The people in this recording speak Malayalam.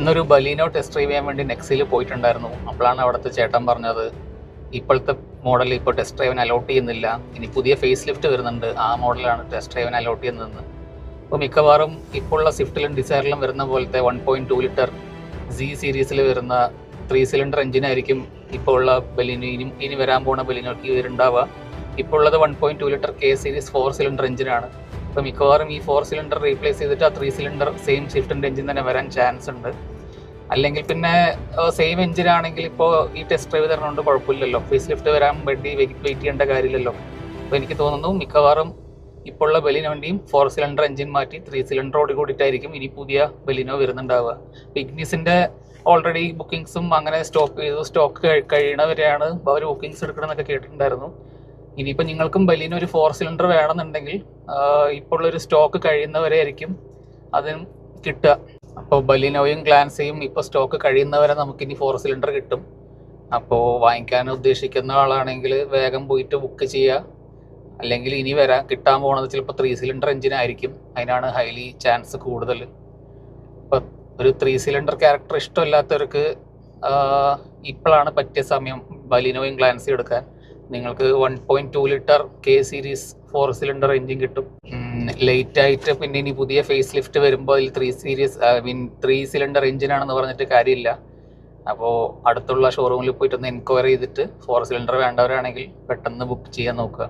ഇന്നൊരു ബലീനോ ടെസ്റ്റ് ഡ്രൈവ് ചെയ്യാൻ വേണ്ടി നെക്സിൽ പോയിട്ടുണ്ടായിരുന്നു. അപ്പോഴാണ് അവിടുത്തെ ചേട്ടൻ പറഞ്ഞത് ഇപ്പോഴത്തെ മോഡൽ ഇപ്പോൾ ടെസ്റ്റ് ഡ്രൈവിന് അലോട്ട് ചെയ്യുന്നില്ല, ഇനി പുതിയ ഫേസ് ലിഫ്റ്റ് വരുന്നുണ്ട്, ആ മോഡലാണ് ടെസ്റ്റ് ഡ്രൈവിന് അലോട്ട് ചെയ്യുന്നതെന്ന്. അപ്പോൾ മിക്കവാറും ഇപ്പോൾ ഉള്ള സ്വിഫ്റ്റിലും ഡിസയറിലും വരുന്ന പോലത്തെ 1.2 ലിറ്റർ സി സീരീസിൽ വരുന്ന 3 സിലിണ്ടർ എഞ്ചിനായിരിക്കും ഇപ്പോൾ ഉള്ള ബലീനോ, ഇനി വരാൻ പോകുന്ന ബലീനോക്ക് വരുന്നുണ്ടാവുക. ഇപ്പോൾ ഉള്ളത് 1.2 ലിറ്റർ കെ സീരീസ് 4 സിലിണ്ടർ എഞ്ചിനാണ്. അപ്പോൾ മിക്കവാറും ഈ 4 സിലിണ്ടർ റീപ്ലേസ് ചെയ്തിട്ട് ആ 3 സിലിണ്ടർ സെയിം സ്വിഫ്റ്റിൻ്റെ എഞ്ചിൻ തന്നെ വരാൻ ചാൻസ് ഉണ്ട്. അല്ലെങ്കിൽ പിന്നെ സെയിം എഞ്ചിനാണെങ്കിൽ ഇപ്പോൾ ഈ ടെസ്റ്റ് ഡ്രൈവ് തരണോണ്ട് കുഴപ്പമില്ലല്ലോ, ഫേസ് ലിഫ്റ്റ് വരാൻ വേണ്ടി വെയിറ്റ് ചെയ്യേണ്ട കാര്യമില്ലല്ലോ. അപ്പോൾ എനിക്ക് തോന്നുന്നു മിക്കവാറും ഇപ്പോൾ ഉള്ള ബലീനോൻ്റെയും 4 സിലിണ്ടർ എഞ്ചിൻ മാറ്റി 3 സിലിണ്ടറോട് കൂടിയിട്ടായിരിക്കും ഇനി പുതിയ ബലീനോ വരുന്നുണ്ടാവുക. ഇഗ്നിസിൻ്റെ ഓൾറെഡി ബുക്കിങ്സും അങ്ങനെ സ്റ്റോക്ക് കഴിയണവരെയാണ് അവർ ബുക്കിങ്സ് എടുക്കണമെന്നൊക്കെ കേട്ടിട്ടുണ്ടായിരുന്നു. ഇനിയിപ്പോൾ നിങ്ങൾക്കും ബലീനോ ഒരു 4 സിലിണ്ടർ വേണമെന്നുണ്ടെങ്കിൽ ഇപ്പോൾ ഉള്ളൊരു സ്റ്റോക്ക് കഴിയുന്നവരെ ആയിരിക്കും അതിനും കിട്ടുക. അപ്പോൾ ബലീനോയും ഗ്ലാൻസയും ഇപ്പോൾ സ്റ്റോക്ക് കഴിയുന്നവരെ നമുക്കിനി 4 സിലിണ്ടർ കിട്ടും. അപ്പോൾ വാങ്ങിക്കാൻ ഉദ്ദേശിക്കുന്ന ആളാണെങ്കിൽ വേഗം പോയിട്ട് ബുക്ക് ചെയ്യുക. അല്ലെങ്കിൽ ഇനി കിട്ടാൻ പോകുന്നത് ചിലപ്പോൾ 3 സിലിണ്ടർ എഞ്ചിനായിരിക്കും, അതിനാണ് ഹൈലി ചാൻസ് കൂടുതൽ. ഇപ്പോൾ ഒരു 3 സിലിണ്ടർ ക്യാരക്ടർ ഇഷ്ടമില്ലാത്തവർക്ക് ഇപ്പോഴാണ് പറ്റിയ സമയം ബലീനോയും ഗ്ലാൻസയും എടുക്കാൻ. നിങ്ങൾക്ക് 1.2 litre K series 4 cylinder engine കിട്ടും. ലേറ്റ് ആയിട്ട് പിന്നെ ഇനി പുതിയ ഫേസ് ലിഫ്റ്റ് വരുമ്പോൾ അതിൽ 3 സിലിണ്ടർ എഞ്ചിനാണെന്ന് പറഞ്ഞിട്ട് കാര്യമില്ല. അപ്പോൾ അടുത്തുള്ള ഷോറൂമിൽ പോയിട്ടൊന്ന് എൻക്വയറി ചെയ്തിട്ട് 4 സിലിണ്ടർ വേണ്ടവരാണെങ്കിൽ പെട്ടെന്ന് ബുക്ക് ചെയ്യാൻ നോക്കുക.